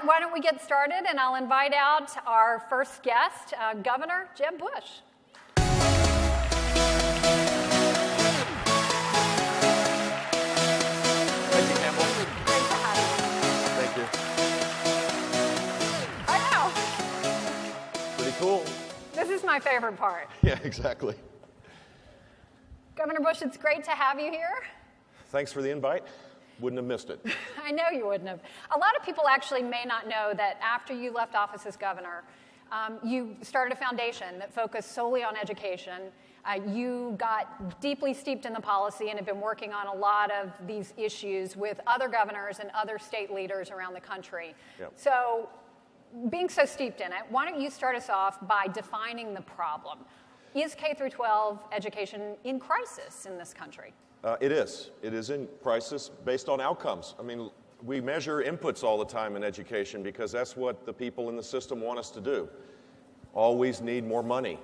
Why don't we get started, and I'll invite out our first guest, Governor Jeb Bush. Thank you, Campbell. Great to have you. Thank you. I know. Pretty cool. This is my favorite part. Yeah, exactly. Governor Bush, it's great to have you here. Thanks for the invite. Wouldn't have missed it. I know you wouldn't have. A lot of people actually may not know that after you left office as governor, you started a foundation that focused solely on education. You got deeply steeped in the policy and have been working on a lot of these issues with other governors and other state leaders around the country. Yep. So, being so steeped in it, why don't you start us off by defining the problem? Is K through 12 education in crisis in this country? It is. It is in crisis based on outcomes. I mean, we measure inputs all the time in education because that's what the people in the system want us to do. Always need more money.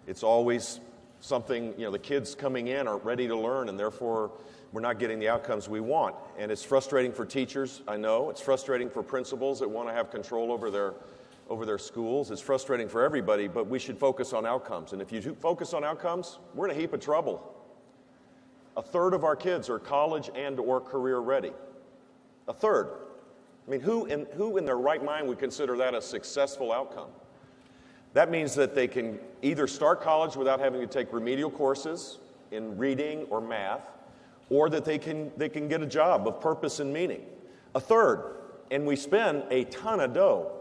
It's always something, the kids coming in aren't ready to learn, and therefore we're not getting the outcomes we want. And it's frustrating for teachers, I know. It's frustrating for principals that want to have control over their schools. It's frustrating for everybody, but we should focus on outcomes. And if you focus on outcomes, we're in a heap of trouble. A third of our kids are college and or career ready. A third. I mean, who in their right mind would consider that a successful outcome? That means that they can either start college without having to take remedial courses in reading or math, or that they can get a job of purpose and meaning. A third. And we spend a ton of dough.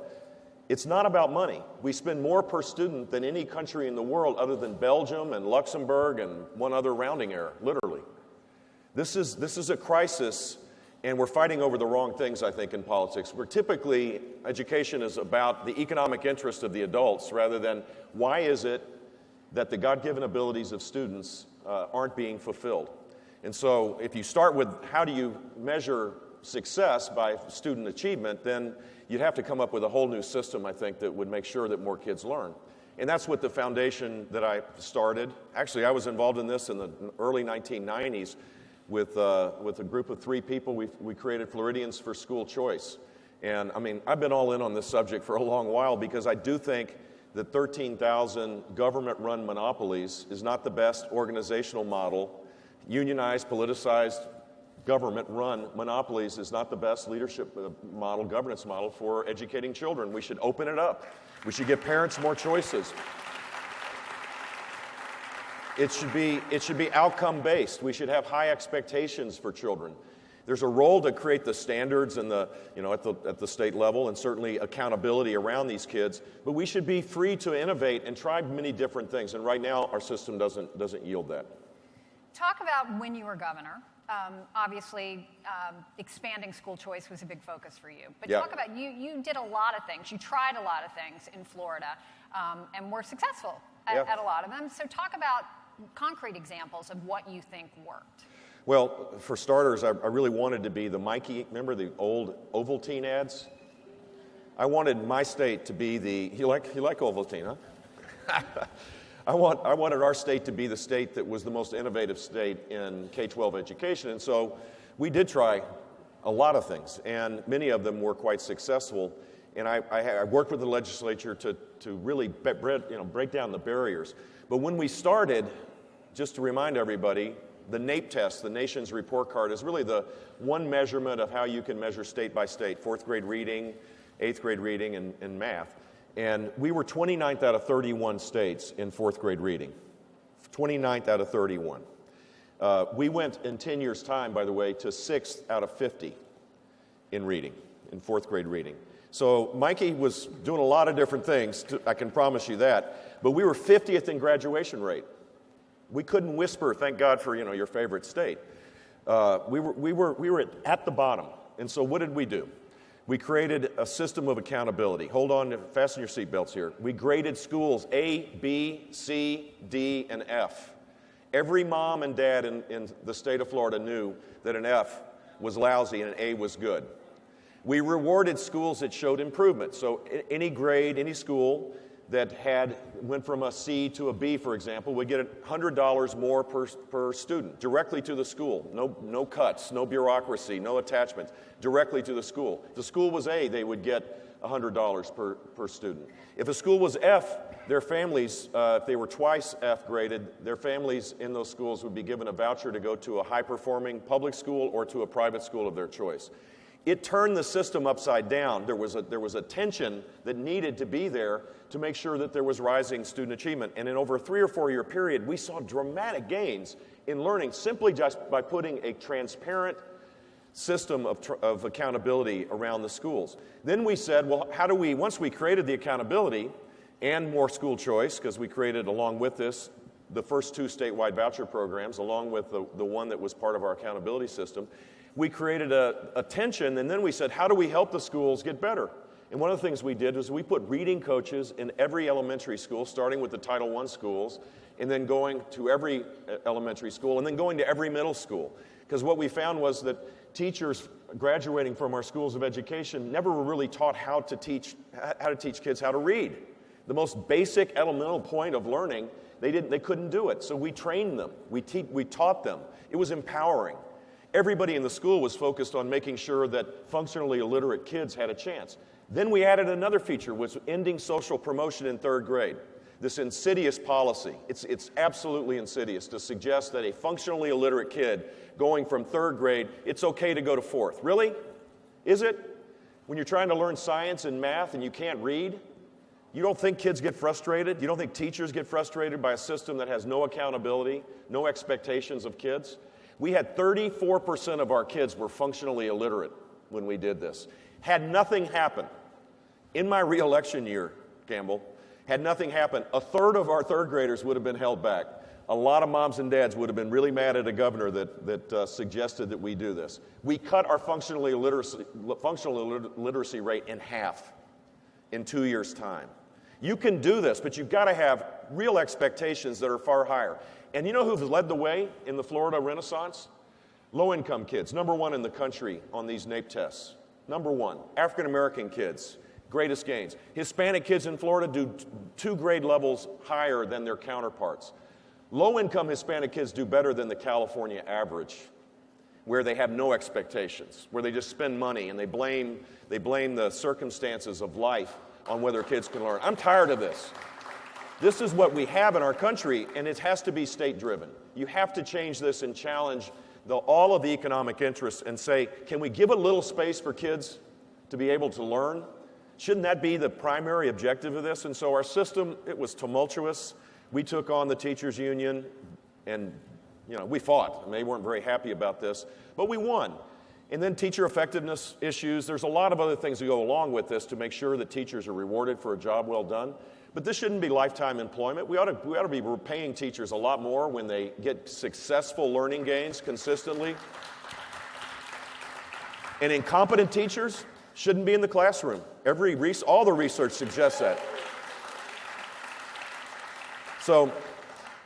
It's not about money. We spend more per student than any country in the world other than Belgium and Luxembourg and one other rounding error, literally. This is a crisis, and we're fighting over the wrong things, I think, in politics. Where typically education is about the economic interest of the adults rather than why is it that the God-given abilities of students aren't being fulfilled. And so if you start with how do you measure success by student achievement, then you'd have to come up with a whole new system, I think, that would make sure that more kids learn. And that's what the foundation that I started. Actually, I was involved in this in the early 1990s with a group of 3 people. We created Floridians for school choice. And, I mean, I've been all in on this subject for a long while because I do think that 13,000 government-run monopolies is not the best organizational model. Unionized, politicized, government-run monopolies is not the best leadership model, governance model for educating children. We should open it up. We should give parents more choices. It should be outcome-based. We should have high expectations for children. There's a role to create the standards and at the state level, and certainly accountability around these kids. But we should be free to innovate and try many different things. And right now, our system doesn't yield that. Talk about when you were governor. Obviously, expanding school choice was a big focus for you. But Talk about, you did a lot of things. You tried a lot of things in Florida and were successful at a lot of them. So talk about concrete examples of what you think worked. Well, for starters, I really wanted to be the Mikey, remember the old Ovaltine ads? I wanted my state to be you like Ovaltine, huh? I wanted our state to be the state that was the most innovative state in K-12 education. And so we did try a lot of things, and many of them were quite successful. And I worked with the legislature to really break down the barriers. But when we started, just to remind everybody, the NAEP test, the Nation's Report Card, is really the one measurement of how you can measure state by state, 4th grade reading, 8th grade reading, and math. And we were 29th out of 31 states in 4th grade reading. 29th out of 31. We went in 10 years' time, by the way, to 6th out of 50 in reading, in 4th grade reading. So Mikey was doing a lot of different things, I can promise you that. But we were 50th in graduation rate. We couldn't whisper, thank God for your favorite state. We were at the bottom. And so what did we do? We created a system of accountability. Hold on, fasten your seatbelts here. We graded schools A, B, C, D, and F. Every mom and dad in the state of Florida knew that an F was lousy and an A was good. We rewarded schools that showed improvement. So any grade, any school that went from a C to a B, for example, would get $100 more per student directly to the school. No cuts, no bureaucracy, no attachments, directly to the school. If the school was A, they would get $100 per student. If a school was F, their families, if they were twice F graded, their families in those schools would be given a voucher to go to a high-performing public school or to a private school of their choice. It turned the system upside down. There was a tension that needed to be there to make sure that there was rising student achievement. And in over a 3 or 4 year period, we saw dramatic gains in learning simply just by putting a transparent system of accountability around the schools. Then we said, well, how do we, once we created the accountability and more school choice, because we created along with this the first 2 statewide voucher programs, along with the one that was part of our accountability system, we created a tension, and then we said, how do we help the schools get better? And one of the things we did was we put reading coaches in every elementary school, starting with the Title I schools, and then going to every elementary school, and then going to every middle school. Because what we found was that teachers graduating from our schools of education never were really taught how to teach kids how to read. The most basic elemental point of learning, they couldn't do it. So we trained them, we taught them. It was empowering. Everybody in the school was focused on making sure that functionally illiterate kids had a chance. Then we added another feature, which was ending social promotion in 3rd grade. This insidious policy. It's absolutely insidious to suggest that a functionally illiterate kid going from 3rd grade, it's okay to go to 4th. Really? Is it? When you're trying to learn science and math and you can't read? You don't think kids get frustrated? You don't think teachers get frustrated by a system that has no accountability, no expectations of kids? We had 34% of our kids were functionally illiterate when we did this. Had nothing happened, in my re-election year, Campbell, had nothing happened, a third of our 3rd graders would have been held back. A lot of moms and dads would have been really mad at a governor that suggested that we do this. We cut our functional literacy rate in half in 2 years' time. You can do this, but you've got to have real expectations that are far higher. And you know who's led the way in the Florida Renaissance? Low-income kids, number 1 in the country on these NAEP tests. Number 1. African-American kids, greatest gains. Hispanic kids in Florida do 2 grade levels higher than their counterparts. Low-income Hispanic kids do better than the California average, where they have no expectations, where they just spend money and they blame the circumstances of life on whether kids can learn. I'm tired of this. This is what we have in our country, and it has to be state-driven. You have to change this and challenge all of the economic interests and say, can we give a little space for kids to be able to learn? Shouldn't that be the primary objective of this? And so our system, it was tumultuous. We took on the teachers' union, and we fought. And they weren't very happy about this, but we won. And then teacher effectiveness issues. There's a lot of other things that go along with this to make sure that teachers are rewarded for a job well done. But this shouldn't be lifetime employment. We ought to be paying teachers a lot more when they get successful learning gains consistently. And incompetent teachers shouldn't be in the classroom. All the research suggests that. So,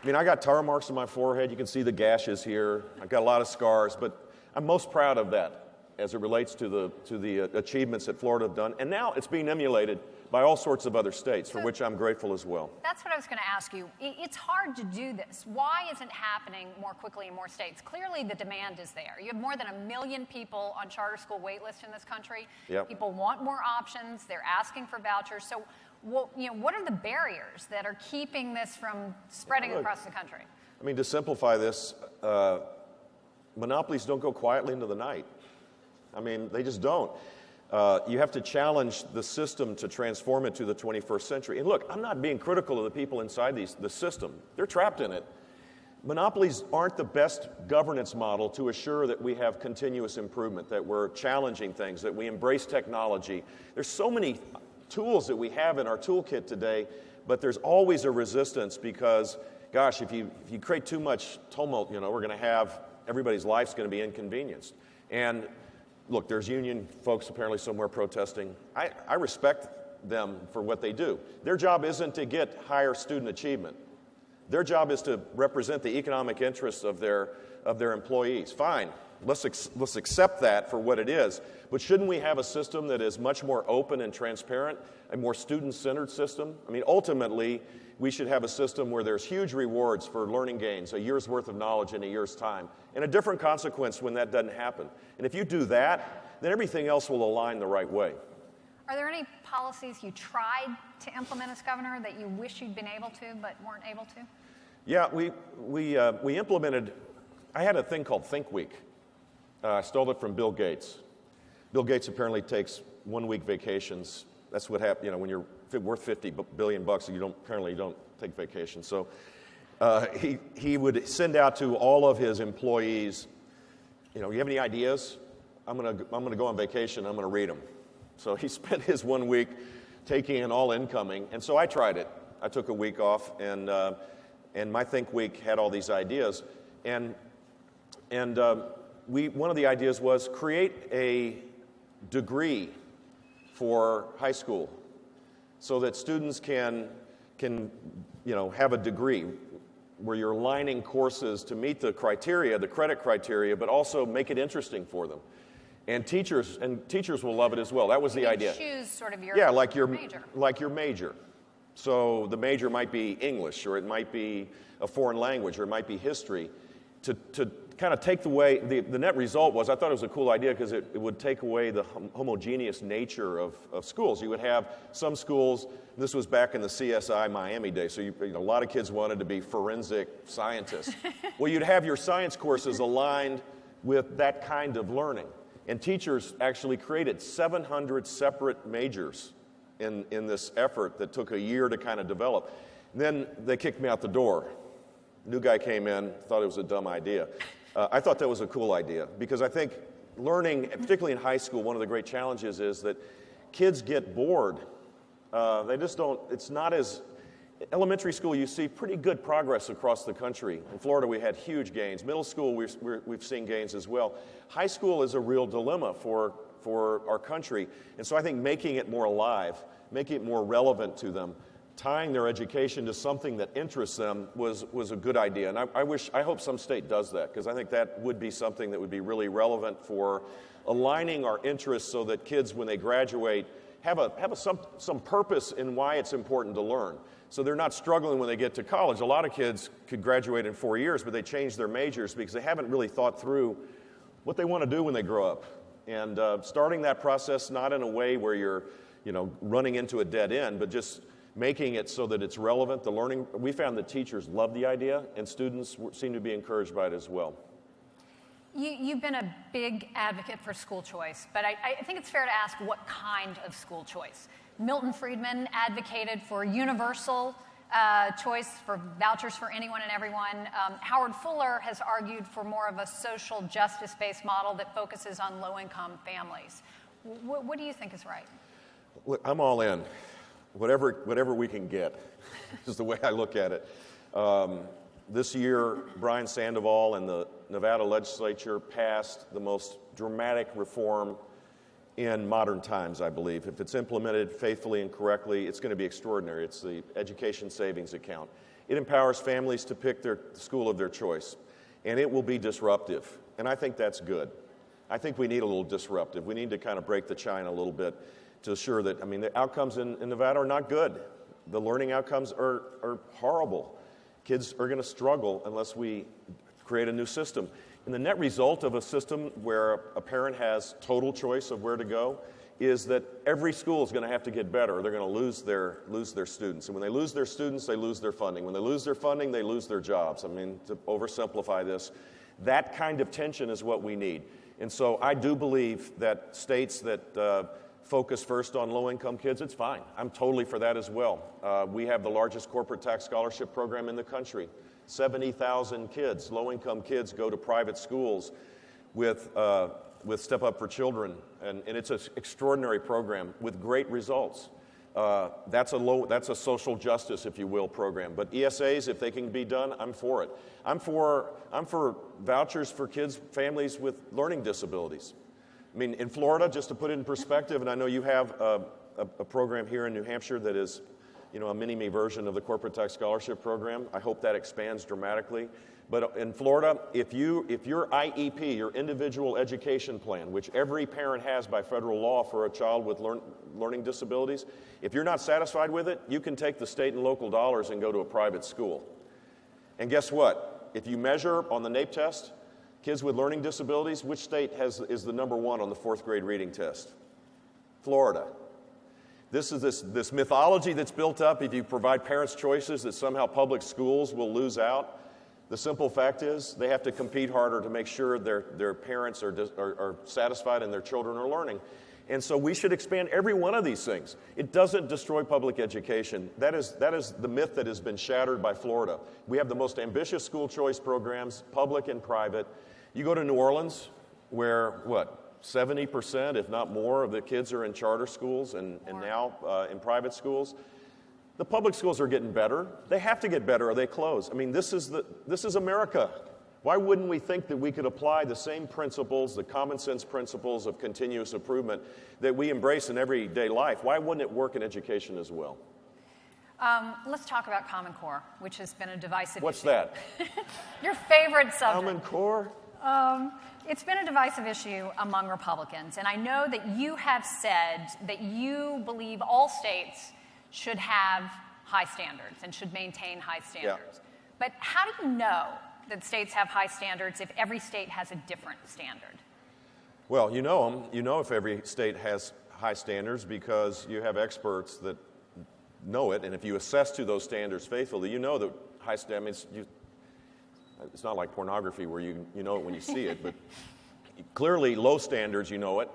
I got tar marks on my forehead. You can see the gashes here. I've got a lot of scars, but I'm most proud of that as it relates to the achievements that Florida have done. And now it's being emulated by all sorts of other states, for which I'm grateful as well. That's what I was going to ask you. It's hard to do this. Why isn't it happening more quickly in more states? Clearly, the demand is there. You have more than 1 million people on charter school wait list in this country. Yep. People want more options. They're asking for vouchers. So, what are the barriers that are keeping this from spreading across the country? To simplify this, monopolies don't go quietly into the night. They just don't. You have to challenge the system to transform it to the 21st century. And look, I'm not being critical of the people inside the system. They're trapped in it. Monopolies aren't the best governance model to assure that we have continuous improvement, that we're challenging things, that we embrace technology. There's so many tools that we have in our toolkit today, but there's always a resistance because, gosh, if you create too much tumult, we're going to have everybody's life's going to be inconvenienced. And look, there's union folks apparently somewhere protesting. I respect them for what they do. Their job isn't to get higher student achievement. Their job is to represent the economic interests of their employees. Fine. Let's accept that for what it is. But shouldn't we have a system that is much more open and transparent, a more student-centered system? I mean, ultimately, we should have a system where there's huge rewards for learning gains, a year's worth of knowledge in a year's time, and a different consequence when that doesn't happen. And if you do that, then everything else will align the right way. Are there any policies you tried to implement as governor that you wish you'd been able to but weren't able to? Yeah, we implemented, I had a thing called Think Week. I stole it from Bill Gates. Bill Gates apparently takes 1 week vacations. That's what happens, when you're worth $50 billion, apparently you don't take vacations. So he would send out to all of his employees, you have any ideas? I'm gonna go on vacation. I'm gonna read them. So he spent his 1 week taking in all incoming, and so I tried it. I took a week off, and my Think Week had all these ideas, and one of the ideas was create a degree for high school, so that students can have a degree where you're aligning courses to meet the criteria, the credit criteria, but also make it interesting for them. And teachers will love it as well. That was the idea. Choose sort of your major. Like your major. So the major might be English, or it might be a foreign language, or it might be history. To kind of take away, the net result was, I thought it was a cool idea because it would take away the homogeneous nature of schools. You would have some schools, this was back in the CSI Miami days, so a lot of kids wanted to be forensic scientists. Well, you'd have your science courses aligned with that kind of learning. And teachers actually created 700 separate majors in this effort that took a year to kind of develop. Then they kicked me out the door. New guy came in, thought it was a dumb idea. I thought that was a cool idea because I think learning, particularly in high school, one of the great challenges is that kids get bored. They just don't, it's not as, elementary school you see pretty good progress across the country. In Florida we had huge gains. Middle school we've seen gains as well. High school is a real dilemma for our country. And so I think making it more alive, making it more relevant to them, tying their education to something that interests them was a good idea. And I hope some state does that, because I think that would be something that would be really relevant for aligning our interests so that kids, when they graduate, have some purpose in why it's important to learn. So they're not struggling when they get to college. A lot of kids could graduate in 4 years, but they change their majors because they haven't really thought through what they want to do when they grow up. And starting that process not in a way where you're, running into a dead end, but just making it so that it's relevant. The learning, we found that teachers love the idea, and students seem to be encouraged by it as well. You've been a big advocate for school choice, but I think it's fair to ask what kind of school choice. Milton Friedman advocated for universal choice, for vouchers for anyone and everyone. Howard Fuller has argued for more of a social justice-based model that focuses on low-income families. What do you think is right? Look, I'm all in. Whatever we can get is the way I look at it. This year, Brian Sandoval and the Nevada legislature passed the most dramatic reform in modern times, I believe. If it's implemented faithfully and correctly, it's going to be extraordinary. It's the education savings account. It empowers families to pick their school of their choice, and it will be disruptive. And I think that's good. I think we need a little disruptive. We need to kind of break the chain a little bit to assure that, the outcomes in Nevada are not good. The learning outcomes are horrible. Kids are going to struggle unless we create a new system. And the net result of a system where a parent has total choice of where to go is that every school is going to have to get better, or they're going to lose their students. And when they lose their students, they lose their funding. When they lose their funding, they lose their jobs. To oversimplify this, that kind of tension is what we need. And so I do believe that states that focus first on low-income kids, it's fine. I'm totally for that as well. We have the largest corporate tax scholarship program in the country. 70,000 kids, low-income kids, go to private schools with Step Up for Children, and it's an extraordinary program with great results. That's a social justice, if you will, program. But ESAs, if they can be done, I'm for it. I'm for vouchers for kids, families with learning disabilities. In Florida, just to put it in perspective, and I know you have a program here in New Hampshire that is, a mini-me version of the corporate tax scholarship program. I hope that expands dramatically. But in Florida, if your IEP, your individual education plan, which every parent has by federal law for a child with learning disabilities, if you're not satisfied with it, you can take the state and local dollars and go to a private school. And guess what? If you measure on the NAEP test, kids with learning disabilities, which state is the number one on the 4th grade reading test? Florida. This is this mythology that's built up if you provide parents choices that somehow public schools will lose out. The simple fact is they have to compete harder to make sure their parents are satisfied and their children are learning. And so we should expand every one of these things. It doesn't destroy public education. That is the myth that has been shattered by Florida. We have the most ambitious school choice programs, public and private. You go to New Orleans, where, 70%, if not more, of the kids are in charter schools and now in private schools. The public schools are getting better. They have to get better or they close. I mean, this is America. Why wouldn't we think that we could apply the same principles, the common sense principles of continuous improvement that we embrace in everyday life? Why wouldn't it work in education as well? Let's talk about Common Core, which has been a divisive issue. What's that? Your favorite subject. Common Core? It's been a divisive issue among Republicans, and I know that you have said that you believe all states should have high standards and should maintain high standards. Yeah. But how do you know that states have high standards if every state has a different standard? Well, you know them. You know if every state has high standards because you have experts that know it, and if you assess to those standards faithfully, you know that high standards. It's not like pornography where you know it when you see it, but clearly low standards, you know it.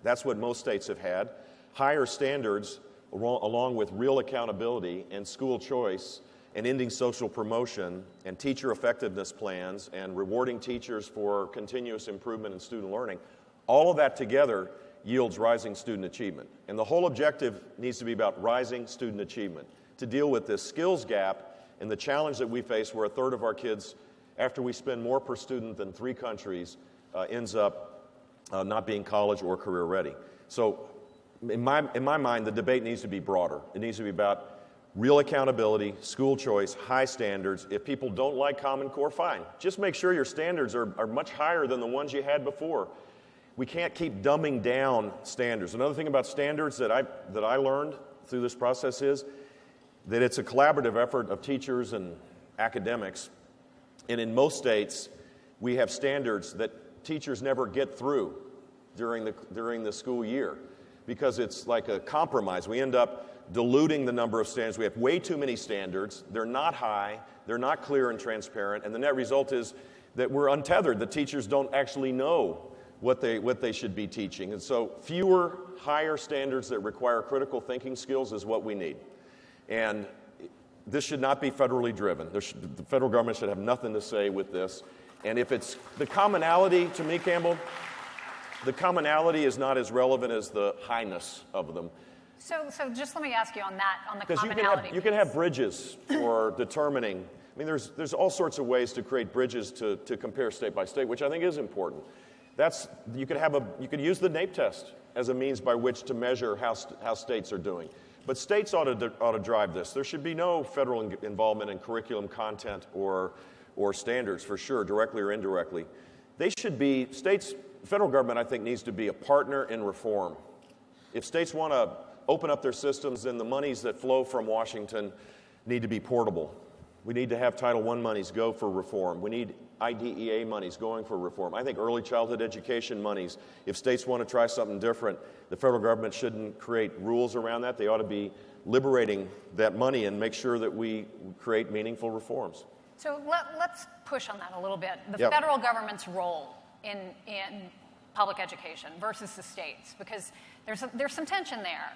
That's what most states have had. Higher standards, along with real accountability and school choice and ending social promotion and teacher effectiveness plans and rewarding teachers for continuous improvement in student learning, all of that together yields rising student achievement. And the whole objective needs to be about rising student achievement to deal with this skills gap and the challenge that we face where a third of our kids, after we spend more per student than 3 countries, ends up not being college or career ready. So in my mind, the debate needs to be broader. It needs to be about real accountability, school choice, high standards. If people don't like Common Core, fine. Just make sure your standards are much higher than the ones you had before. We can't keep dumbing down standards. Another thing about standards that I learned through this process is that it's a collaborative effort of teachers and academics. And in most states, we have standards that teachers never get through during the school year because it's like a compromise. We end up diluting the number of standards. We have way too many standards. They're not high. They're not clear and transparent. And the net result is that we're untethered. The teachers don't actually know what they should be teaching. And so fewer, higher standards that require critical thinking skills is what we need. And this should not be federally driven. The federal government should have nothing to say with this. And if it's the commonality, to me, Campbell, the commonality is not as relevant as the highness of them. So just let me ask you on that, on the Because commonality. you can have bridges for determining. I mean, there's all sorts of ways to create bridges to compare state by state, which I think is important. You could use the NAEP test as a means by which to measure how states are doing. But states ought to drive this. There should be no federal involvement in curriculum content or standards, for sure, directly or indirectly. Federal government, I think, needs to be a partner in reform. If states want to open up their systems, then the monies that flow from Washington need to be portable. We need to have Title I monies go for reform. We need IDEA monies going for reform. I think early childhood education monies, if states want to try something different, the federal government shouldn't create rules around that. They ought to be liberating that money and make sure that we create meaningful reforms. So let's push on that a little bit. The Yep. federal government's role in public education versus the states, because there's some tension there,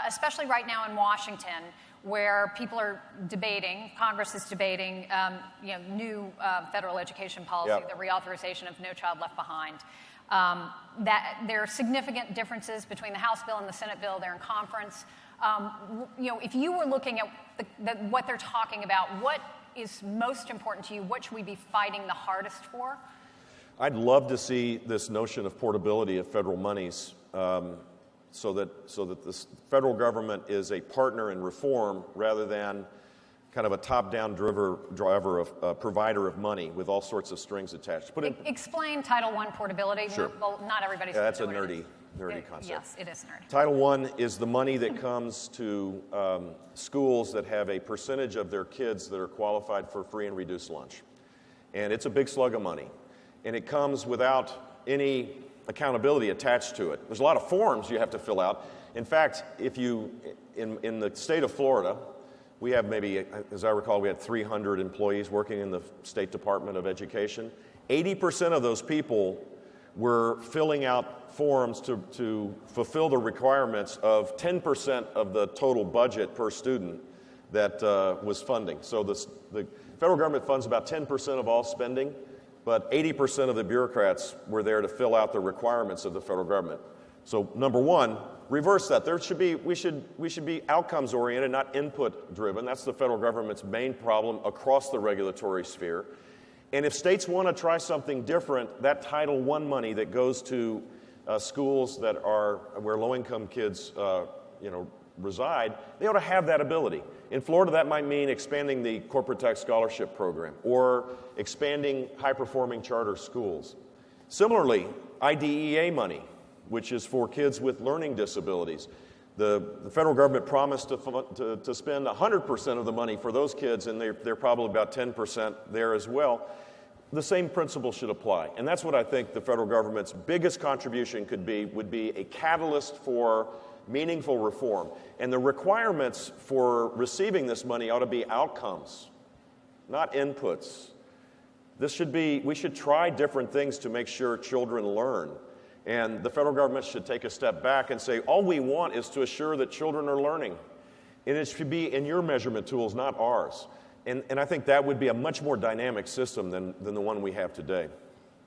especially right now in Washington, where people are debating, Congress is debating, new federal education policy, Yep. the reauthorization of No Child Left Behind. That there are significant differences between the House bill and the Senate bill. They're in conference. If you were looking at what they're talking about, what is most important to you? What should we be fighting the hardest for? I'd love to see this notion of portability of federal monies so that the federal government is a partner in reform rather than kind of a top-down provider of money with all sorts of strings attached. Explain Title I portability. Sure. Well, not everybody's That's a familiar nerdy concept. Yes, it is nerdy. Title I is the money that comes to schools that have a percentage of their kids that are qualified for free and reduced lunch. And it's a big slug of money. And it comes without any accountability attached to it. There's a lot of forms you have to fill out. In fact, if you, in the state of Florida, we have maybe, as I recall, we had 300 employees working in the State Department of Education. 80% of those people were filling out forms to fulfill the requirements of 10% of the total budget per student that was funding. So the federal government funds about 10% of all spending, but 80% of the bureaucrats were there to fill out the requirements of the federal government. So number one, reverse that. We should be outcomes oriented, not input driven. That's the federal government's main problem across the regulatory sphere. And if states want to try something different, that Title I money that goes to schools that are where low-income kids reside, they ought to have that ability. In Florida, that might mean expanding the corporate tax scholarship program or expanding high-performing charter schools. Similarly, IDEA money, which is for kids with learning disabilities. The federal government promised to spend 100% of the money for those kids, and they're probably about 10% there as well. The same principle should apply. And that's what I think the federal government's biggest contribution would be a catalyst for meaningful reform. And the requirements for receiving this money ought to be outcomes, not inputs. We should try different things to make sure children learn. And the federal government should take a step back and say, all we want is to assure that children are learning. And it should be in your measurement tools, not ours. And I think that would be a much more dynamic system than the one we have today.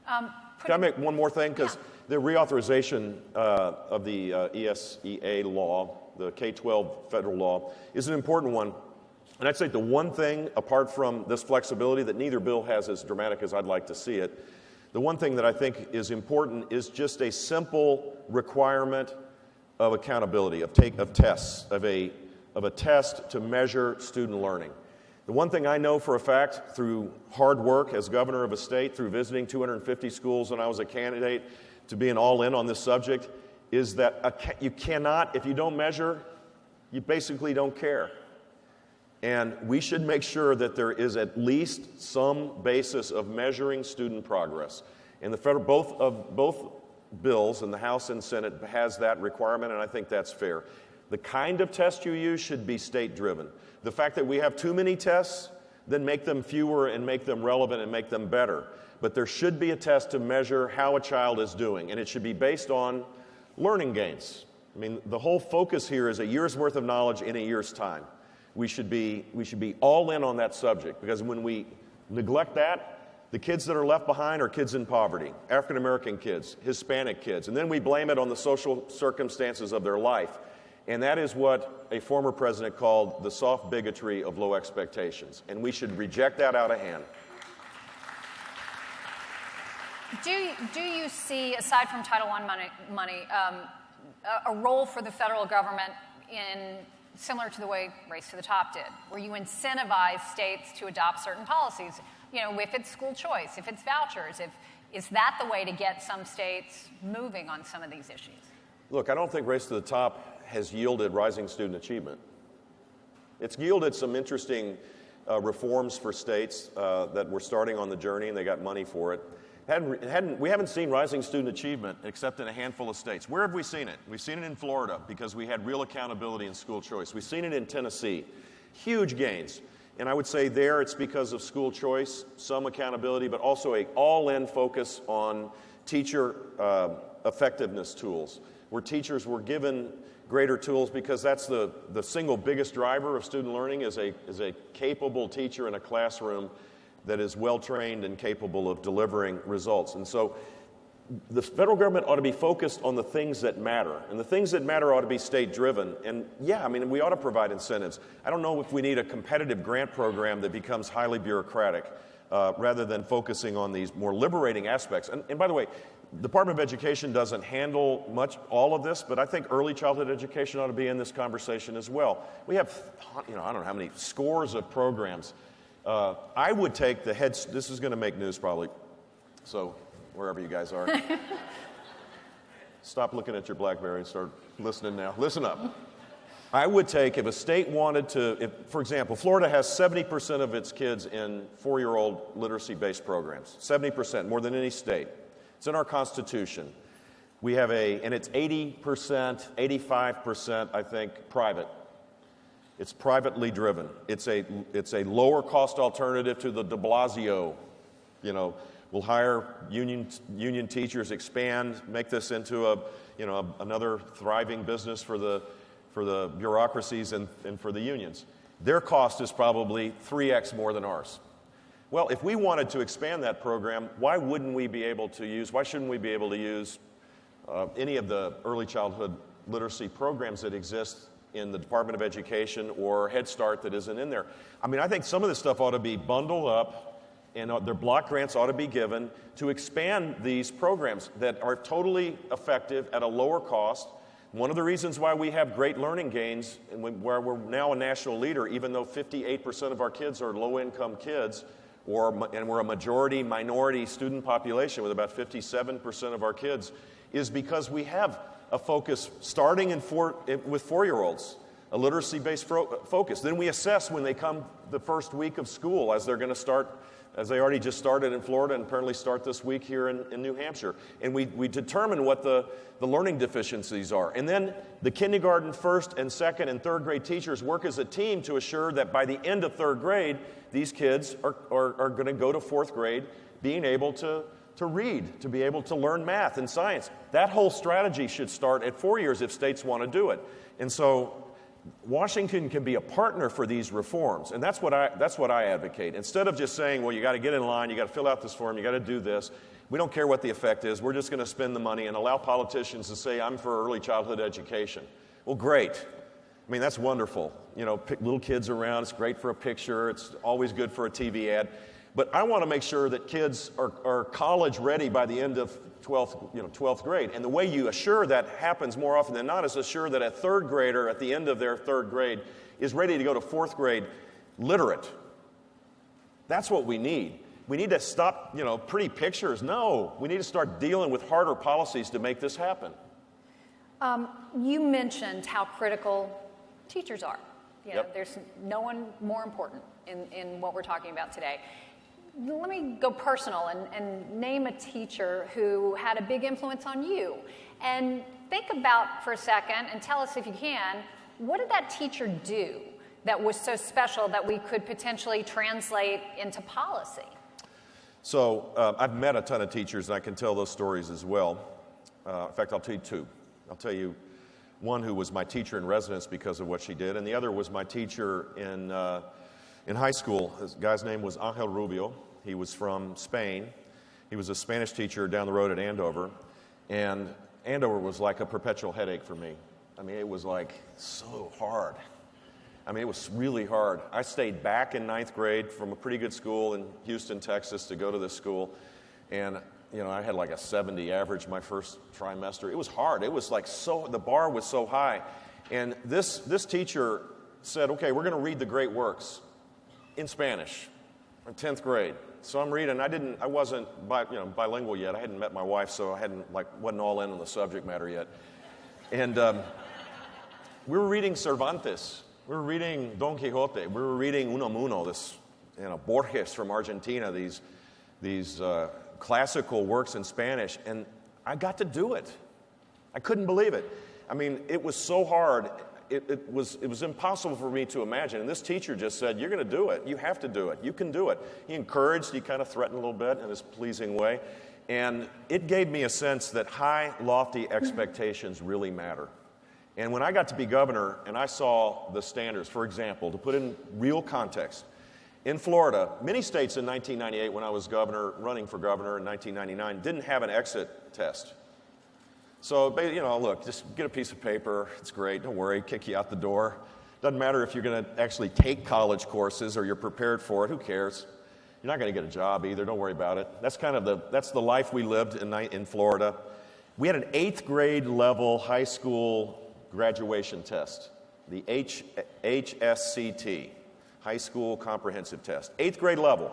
Can I make one more thing? Because the reauthorization of the ESEA law, the K-12 federal law, is an important one. And I'd say the one thing, apart from this flexibility that neither bill has as dramatic as I'd like to see it, the one thing that I think is important is just a simple requirement of accountability, of a test to measure student learning. The one thing I know for a fact through hard work as governor of a state, through visiting 250 schools when I was a candidate, to being all in on this subject, is that you cannot, if you don't measure, you basically don't care. And we should make sure that there is at least some basis of measuring student progress. And both bills in the House and Senate has that requirement, and I think that's fair. The kind of test you use should be state-driven. The fact that we have too many tests, then make them fewer and make them relevant and make them better. But there should be a test to measure how a child is doing, and it should be based on learning gains. I mean, the whole focus here is a year's worth of knowledge in a year's time. We should be all in on that subject, because when we neglect that, the kids that are left behind are kids in poverty, African American kids, Hispanic kids, and then we blame it on the social circumstances of their life. And that is what a former president called the soft bigotry of low expectations. And we should reject that out of hand. Do you see, aside from Title I money, a role for the federal government in similar to the way Race to the Top did, where you incentivize states to adopt certain policies? You know, if it's school choice, if it's vouchers, is that the way to get some states moving on some of these issues? Look, I don't think Race to the Top has yielded rising student achievement. It's yielded some interesting reforms for states that were starting on the journey, and they got money for it. We haven't seen rising student achievement except in a handful of states. Where have we seen it? We've seen it in Florida because we had real accountability in school choice. We've seen it in Tennessee. Huge gains. And I would say there it's because of school choice, some accountability, but also an all-in focus on teacher effectiveness tools, where teachers were given greater tools, because that's the single biggest driver of student learning is a capable teacher in a classroom that is well-trained and capable of delivering results. And so the federal government ought to be focused on the things that matter. And the things that matter ought to be state-driven. And yeah, I mean, we ought to provide incentives. I don't know if we need a competitive grant program that becomes highly bureaucratic rather than focusing on these more liberating aspects. And by the way, Department of Education doesn't handle all of this, but I think early childhood education ought to be in this conversation as well. We have, I don't know how many scores of programs. I would take this is going to make news probably, so wherever you guys are. Stop looking at your BlackBerry and start listening now. Listen up. I would take, if a state wanted to, for example, Florida has 70% of its kids in 4-year-old literacy-based programs. 70%, more than any state. It's in our Constitution. We have and it's 80%, 85%, I think, private. It's privately driven. It's a lower cost alternative to the de Blasio. We'll hire union teachers, expand, make this into another thriving business for the bureaucracies and for the unions. Their cost is probably 3x more than ours. Well, if we wanted to expand that program, why shouldn't we be able to use any of the early childhood literacy programs that exist in the Department of Education or Head Start that isn't in there? I think some of this stuff ought to be bundled up, and their block grants ought to be given to expand these programs that are totally effective at a lower cost. One of the reasons why we have great learning gains and where we're now a national leader, even though 58% of our kids are low-income kids, and we're a minority student population with about 57% of our kids, is because we have a focus starting with 4-year-olds, a literacy-based focus. Then we assess when they come the first week of school, as they're going to start, as they already just started in Florida and apparently start this week here in New Hampshire. And we determine what the learning deficiencies are. And then the kindergarten, first and second and third grade teachers work as a team to assure that by the end of third grade, these kids are going to go to fourth grade being able to read, to be able to learn math and science. That whole strategy should start at 4 years if states want to do it. And so Washington can be a partner for these reforms, and that's what I advocate. Instead of just saying, well, you got to get in line, you got to fill out this form, you got to do this. We don't care what the effect is. We're just going to spend the money and allow politicians to say, I'm for early childhood education. Well, great. That's wonderful. Pick little kids around. It's great for a picture. It's always good for a TV ad. But I want to make sure that kids are college ready by the end of 12th grade. And the way you assure that happens more often than not is assure that a third grader at the end of their third grade is ready to go to fourth grade literate. That's what we need. We need to stop, pretty pictures. No, we need to start dealing with harder policies to make this happen. You mentioned how critical teachers are. Yep. There's no one more important in what we're talking about today. Let me go personal and name a teacher who had a big influence on you. And think about for a second and tell us if you can, what did that teacher do that was so special that we could potentially translate into policy? So I've met a ton of teachers, and I can tell those stories as well. In fact, I'll tell you two. I'll tell you one who was my teacher in residence because of what she did, and the other was my teacher in high school. This guy's name was Angel Rubio. He was from Spain. He was a Spanish teacher down the road at Andover, and Andover was like a perpetual headache for me. It was like so hard. It was really hard. I stayed back in 9th grade from a pretty good school in Houston, Texas, to go to this school. And, I had like a 70 average my first trimester. It was hard. It was like the bar was so high. And this teacher said, okay, we're going to read the great works in Spanish in 10th grade. So I'm reading. I wasn't bilingual yet. I hadn't met my wife, so I wasn't all in on the subject matter yet. And we were reading Cervantes. We were reading Don Quixote. We were reading Unamuno, this Borges from Argentina, these classical works in Spanish, and I got to do it. I couldn't believe it. It was so hard. It was impossible for me to imagine. And this teacher just said, you're going to do it. You have to do it. You can do it. He encouraged, he kind of threatened a little bit in his pleasing way. And it gave me a sense that high, lofty expectations really matter. And when I got to be governor and I saw the standards, for example, to put in real context, in Florida, many states in 1998, when I was running for governor in 1999, didn't have an exit test. So, look, just get a piece of paper. It's great. Don't worry. Kick you out the door. Doesn't matter if you're going to actually take college courses or you're prepared for it. Who cares? You're not going to get a job either. Don't worry about it. That's the life we lived in Florida. We had an 8th grade level high school graduation test, the HSCT, High School Comprehensive Test, 8th grade level.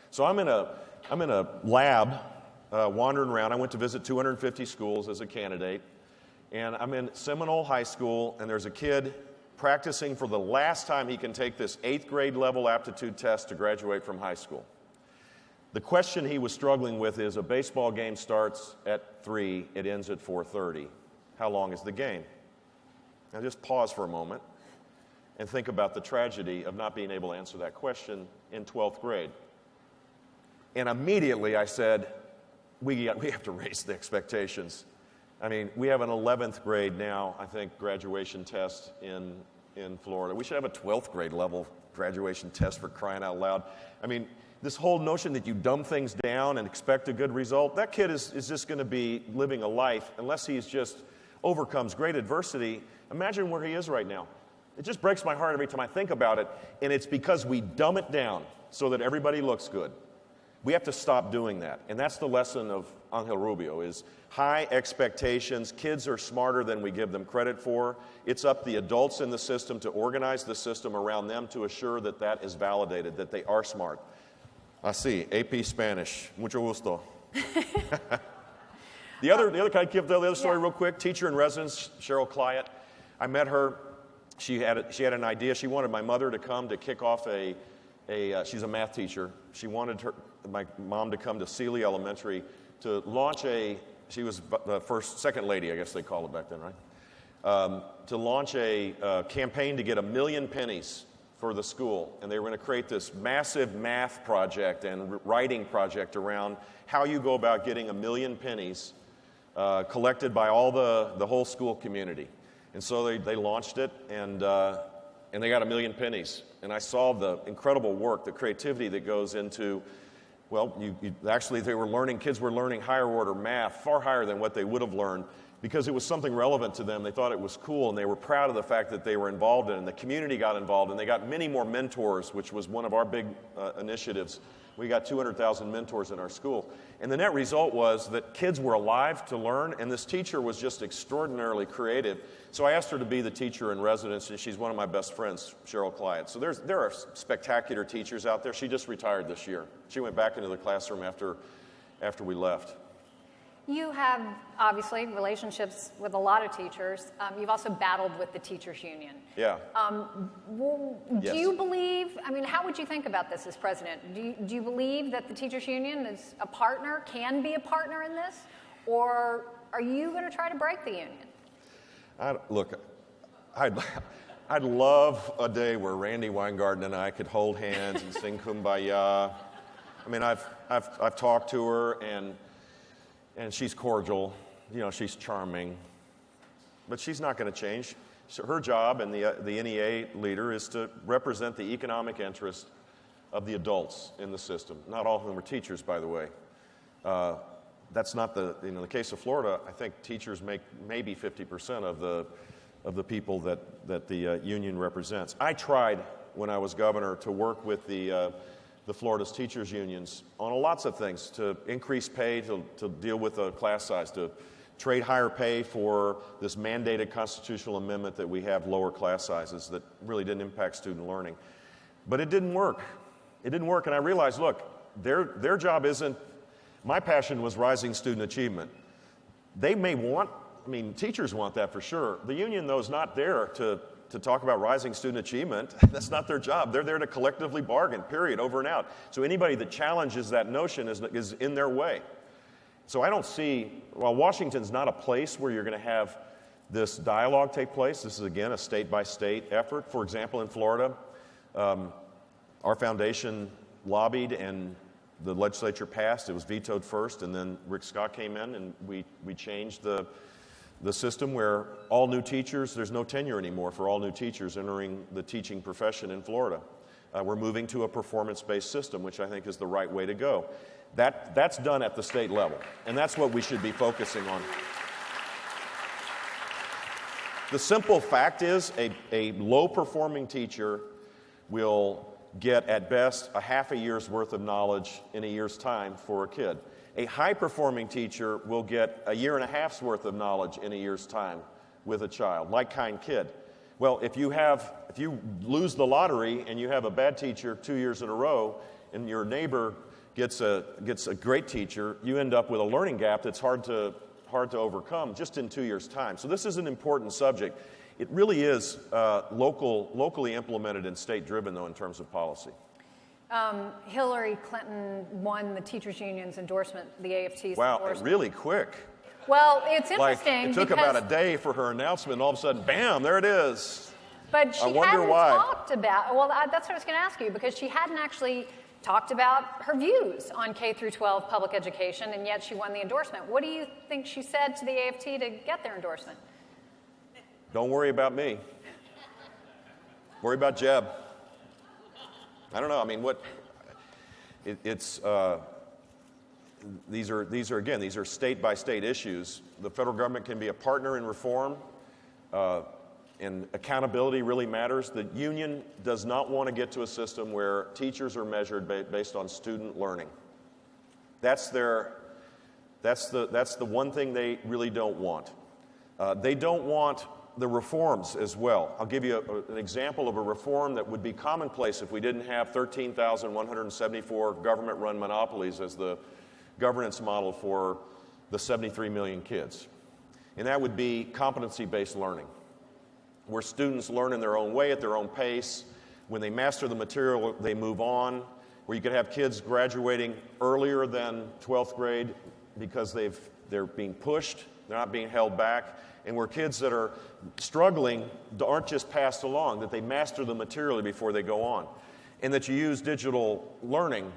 So I'm in a lab wandering around. I went to visit 250 schools as a candidate, and I'm in Seminole High School, and there's a kid practicing for the last time he can take this 8th grade level aptitude test to graduate from high school. The question he was struggling with is, a baseball game starts at 3, it ends at 4:30. How long is the game? Now just pause for a moment and think about the tragedy of not being able to answer that question in 12th grade. And immediately I said, we have to raise the expectations. I mean, we have an 11th grade now, I think, graduation test in Florida. We should have a 12th grade level graduation test, for crying out loud. I mean, this whole notion that you dumb things down and expect a good result, that kid is just going to be living a life, unless he's just overcomes great adversity. Imagine where he is right now. It just breaks my heart every time I think about it, and it's because we dumb it down so that everybody looks good. We have to stop doing that, and that's the lesson of Angel Rubio, is high expectations. Kids are smarter than we give them credit for. It's up to the adults in the system to organize the system around them to assure that that is validated, that they are smart. Así, AP Spanish. Mucho gusto. The other, can I give the other story real quick? Teacher in residence, Cheryl Clyett. I met her. She had an idea. She wanted my mother to come to kick off she's a math teacher. She wanted my mom to come to Sealy Elementary to launch she was the second lady, I guess they called it back then, right? To launch a campaign to get 1 million pennies for the school. And they were going to create this massive math project and writing project around how you go about getting 1 million pennies collected by all the whole school community. And so they launched it, and they got 1 million pennies. And I saw the incredible work, the creativity that goes into, well, kids were learning higher order math, far higher than what they would have learned, because it was something relevant to them. They thought it was cool, and they were proud of the fact that they were involved in it, and the community got involved, and they got many more mentors, which was one of our big initiatives. We got 200,000 mentors in our school. And the net result was that kids were alive to learn, and this teacher was just extraordinarily creative. So I asked her to be the teacher in residence, and she's one of my best friends, Cheryl Clyett. So there are spectacular teachers out there. She just retired this year. She went back into the classroom after we left. You have, obviously, relationships with a lot of teachers. You've also battled with the teachers' union. Yeah. Do you believe, how would you think about this as president? Do you believe that the teachers' union is a partner, can be a partner in this? Or are you going to try to break the union? I'd love a day where Randy Weingarten and I could hold hands and sing Kumbaya. I've talked to her, and she's cordial, she's charming, but she's not going to change. So her job and the NEA leader is to represent the economic interest of the adults in the system, not all of whom are teachers, by the way. That's not in the case of Florida, I think teachers make maybe 50% of the people that the union represents. I tried, when I was governor, to work with the Florida's teachers unions on lots of things, to increase pay, to deal with the class size, to trade higher pay for this mandated constitutional amendment that we have lower class sizes that really didn't impact student learning. But it didn't work. It didn't work, and I realized, look, their job isn't, my passion was rising student achievement. They may teachers want that for sure. The union, though, is not there to talk about rising student achievement. That's not their job. They're there to collectively bargain, period, over and out. So anybody that challenges that notion is in their way. So I don't see, while Washington's not a place where you're going to have this dialogue take place, this is, again, a state-by-state effort. For example, in Florida, our foundation lobbied and the legislature passed. It was vetoed first, and then Rick Scott came in, and we changed the system where all new teachers, there's no tenure anymore for all new teachers entering the teaching profession in Florida. We're moving to a performance-based system, which I think is the right way to go. That's done at the state level, and that's what we should be focusing on. The simple fact is a low-performing teacher will get at best a half a year's worth of knowledge in a year's time for a kid. A high-performing teacher will get a year and a half's worth of knowledge in a year's time with a child, like-kind kid. Well, if you lose the lottery and you have a bad teacher 2 years in a row, and your neighbor gets a great teacher, you end up with a learning gap that's hard to overcome just in 2 years' time. So this is an important subject. It really is locally implemented and state-driven, though, in terms of policy. Hillary Clinton won the teachers' union's endorsement, the AFT's wow, endorsement. Really quick. Well, it's interesting. It took about a day for her announcement, and all of a sudden, bam, there it is. But she hadn't talked about, well, that's what I was going to ask you, because she hadn't actually talked about her views on K through 12 public education, and yet she won the endorsement. What do you think she said to the AFT to get their endorsement? Don't worry about me. Worry about Jeb. I don't know. I mean, these are state-by-state issues. The federal government can be a partner in reform, and accountability really matters. The union does not want to get to a system where teachers are measured based on student learning. That's the one thing they really don't want. They don't want the reforms as well. I'll give you an example of a reform that would be commonplace if we didn't have 13,174 government-run monopolies as the governance model for the 73 million kids. And that would be competency-based learning, where students learn in their own way, at their own pace. When they master the material, they move on, where you could have kids graduating earlier than 12th grade because they're being pushed, they're not being held back, and where kids that are struggling aren't just passed along, that they master the material before they go on, and that you use digital learning,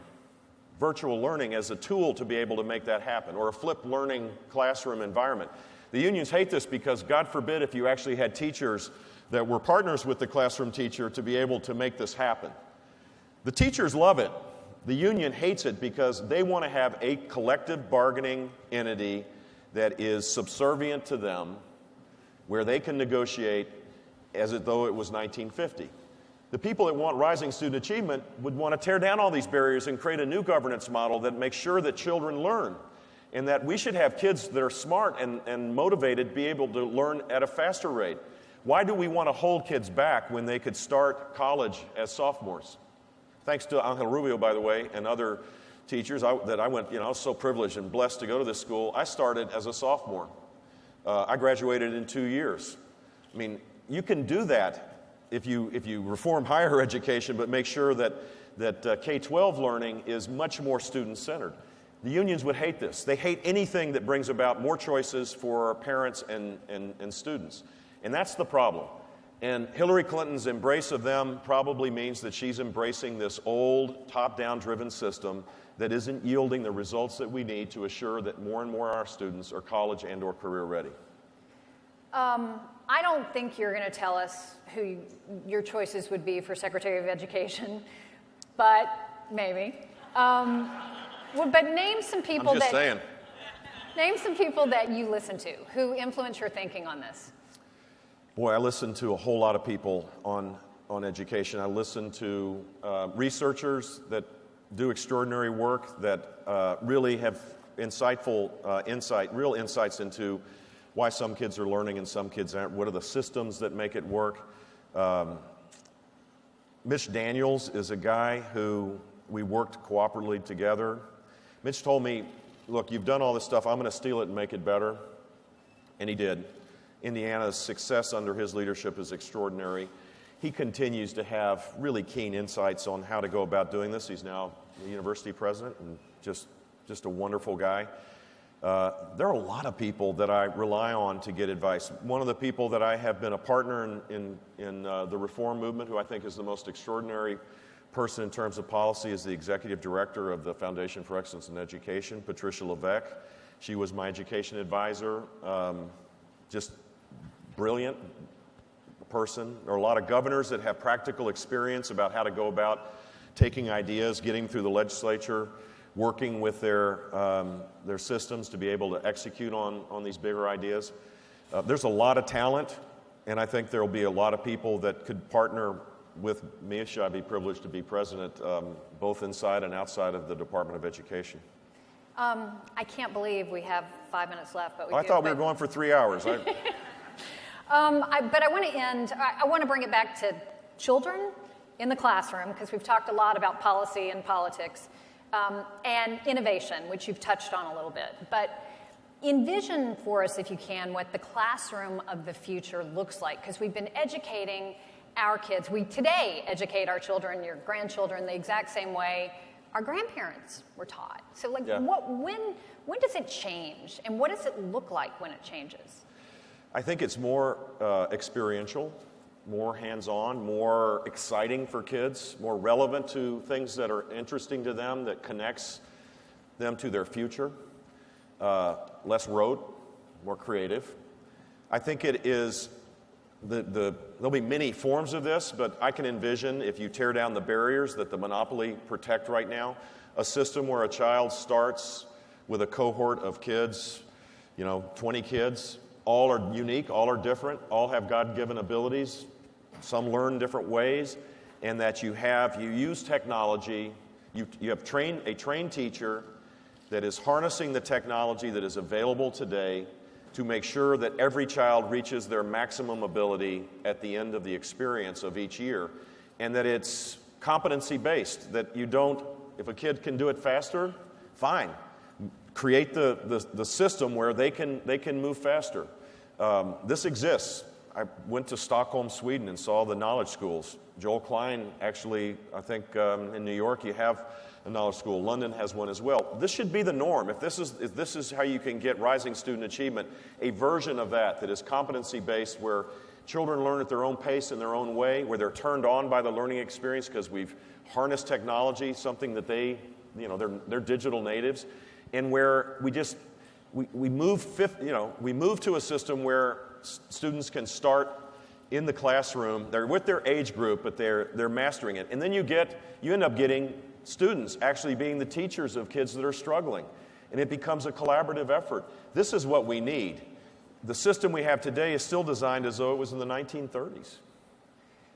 virtual learning, as a tool to be able to make that happen, or a flipped learning classroom environment. The unions hate this because, God forbid, if you actually had teachers that were partners with the classroom teacher to be able to make this happen. The teachers love it. The union hates it because they want to have a collective bargaining entity that is subservient to them, where they can negotiate as though it was 1950. The people that want rising student achievement would want to tear down all these barriers and create a new governance model that makes sure that children learn, and that we should have kids that are smart and motivated be able to learn at a faster rate. Why do we want to hold kids back when they could start college as sophomores? Thanks to Angel Rubio, by the way, and other teachers I was so privileged and blessed to go to this school. I started as a sophomore. I graduated in 2 years. I mean, you can do that if you reform higher education, but make sure that K-12 learning is much more student-centered. The unions would hate this. They hate anything that brings about more choices for parents and students. And that's the problem. And Hillary Clinton's embrace of them probably means that she's embracing this old, top-down driven system that isn't yielding the results that we need to assure that more and more of our students are college and or career ready. I don't think you're going to tell us who your choices would be for Secretary of Education, but maybe. But name some people I'm just saying. Name some people that you listen to who influence your thinking on this. Boy, I listen to a whole lot of people on education. I listen to researchers that do extraordinary work, that really have real insights into why some kids are learning and some kids aren't. What are the systems that make it work? Mitch Daniels is a guy who we worked cooperatively together. Mitch told me, look, you've done all this stuff. I'm going to steal it and make it better. And he did. Indiana's success under his leadership is extraordinary. He continues to have really keen insights on how to go about doing this. He's now the university president and just a wonderful guy. There are a lot of people that I rely on to get advice. One of the people that I have been a partner in the reform movement, who I think is the most extraordinary person in terms of policy, is the executive director of the Foundation for Excellence in Education, Patricia Leveque. She was my education advisor. Just brilliant person. There are a lot of governors that have practical experience about how to go about taking ideas, getting through the legislature, working with their systems to be able to execute on these bigger ideas. There's a lot of talent, and I think there will be a lot of people that could partner with Misha, I'd be privileged to be president, both inside and outside of the Department of Education. I can't believe we have 5 minutes left, but we I do, thought we but- were going for 3 hours. But I want to end, I want to bring it back to children in the classroom, because we've talked a lot about policy and politics, and innovation, which you've touched on a little bit. But envision for us, if you can, what the classroom of the future looks like, because we've been educating our kids. We today educate our children, your grandchildren, the exact same way our grandparents were taught. So, like, Yeah. when does it change, and what does it look like when it changes? I think it's more experiential, more hands-on, more exciting for kids, more relevant to things that are interesting to them, that connects them to their future. Less rote, more creative. I think it is, there'll be many forms of this, but I can envision, if you tear down the barriers that the monopoly protect right now, a system where a child starts with a cohort of kids, 20 kids, all are unique, all are different, all have God-given abilities, some learn different ways, and that you use technology, you have a trained teacher that is harnessing the technology that is available today to make sure that every child reaches their maximum ability at the end of the experience of each year, and that it's competency-based, that you don't, if a kid can do it faster, fine. Create the system where they can move faster. This exists. I went to Stockholm, Sweden, and saw the knowledge schools. Joel Klein, actually, I think in New York you have a knowledge school. London has one as well. This should be the norm. If this is how you can get rising student achievement, a version of that is competency-based, where children learn at their own pace in their own way, where they're turned on by the learning experience because we've harnessed technology, something that they're digital natives, and where we move to a system where students can start in the classroom. They're with their age group, but they're mastering it. And then you end up getting students actually being the teachers of kids that are struggling. And it becomes a collaborative effort. This is what we need. The system we have today is still designed as though it was in the 1930s.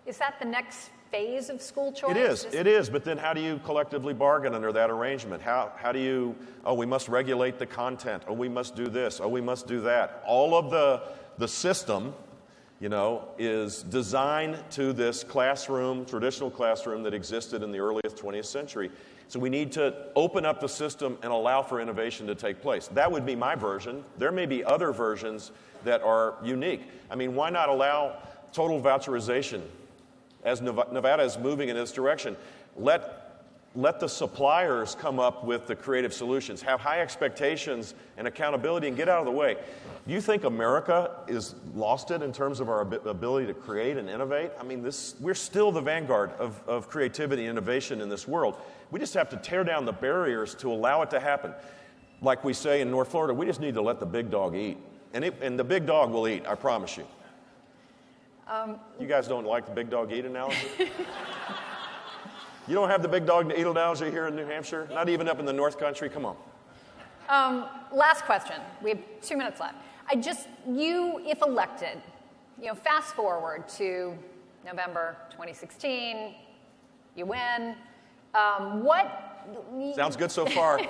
Is that the next phase of school choice? It is, but then how do you collectively bargain under that arrangement? How do you, we must regulate the content, we must do this, we must do that. All of the system, is designed to this traditional classroom that existed in the earliest 20th century. So we need to open up the system and allow for innovation to take place. That would be my version. There may be other versions that are unique. I mean, why not allow total voucherization? As Nevada is moving in this direction, let the suppliers come up with the creative solutions, have high expectations and accountability, and get out of the way. Do you think America is lost it in terms of our ability to create and innovate? I mean, we're still the vanguard of creativity and innovation in this world. We just have to tear down the barriers to allow it to happen. Like we say in North Florida, we just need to let the big dog eat. And the big dog will eat, I promise you. You guys don't like the big dog eat analogy? You don't have the big dog eat analogy here in New Hampshire? Not even up in the North Country? Come on. Last question. We have 2 minutes left. If elected, fast forward to November 2016, you win. Sounds good so far.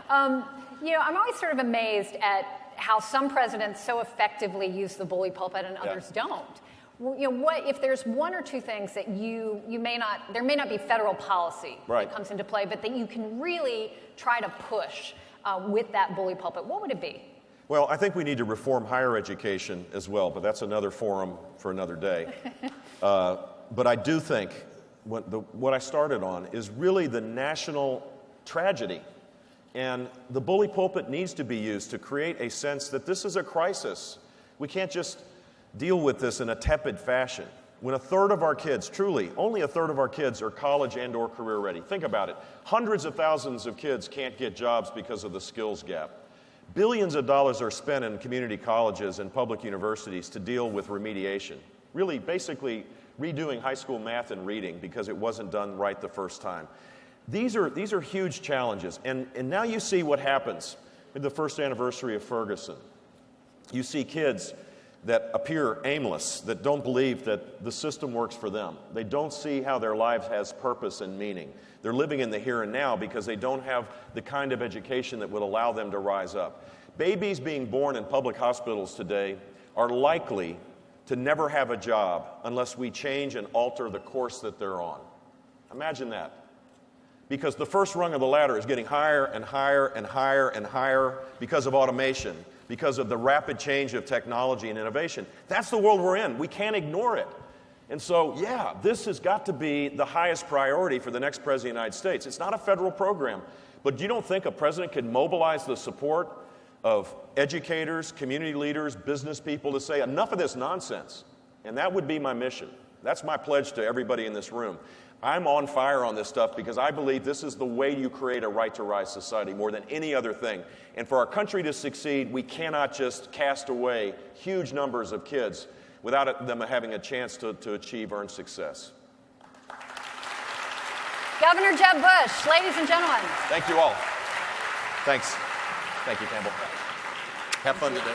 I'm always sort of amazed at how some presidents so effectively use the bully pulpit and others don't. If there's one or two things that there may not be federal policy that comes into play, but that you can really try to push with that bully pulpit, what would it be? Well, I think we need to reform higher education as well, but that's another forum for another day. But I do think what I started on is really the national tragedy. And the bully pulpit needs to be used to create a sense that this is a crisis. We can't just deal with this in a tepid fashion. When a third of our kids, truly, only a third of our kids are college and or career ready. Think about it. Hundreds of thousands of kids can't get jobs because of the skills gap. Billions of dollars are spent in community colleges and public universities to deal with remediation. Really, basically, redoing high school math and reading because it wasn't done right the first time. These are huge challenges, and now you see what happens with the first anniversary of Ferguson. You see kids that appear aimless, that don't believe that the system works for them. They don't see how their lives has purpose and meaning. They're living in the here and now because they don't have the kind of education that would allow them to rise up. Babies being born in public hospitals today are likely to never have a job unless we change and alter the course that they're on. Imagine that. Because the first rung of the ladder is getting higher and higher and higher and higher because of automation, because of the rapid change of technology and innovation. That's the world we're in. We can't ignore it. And so, yeah, this has got to be the highest priority for the next President of the United States. It's not a federal program, but you don't think a president can mobilize the support of educators, community leaders, business people to say, enough of this nonsense? And that would be my mission. That's my pledge to everybody in this room. I'm on fire on this stuff because I believe this is the way you create a right to rise society more than any other thing. And for our country to succeed, we cannot just cast away huge numbers of kids without them having a chance to achieve earned success. Governor Jeb Bush, ladies and gentlemen. Thank you all. Thanks. Thank you, Campbell. Have fun today.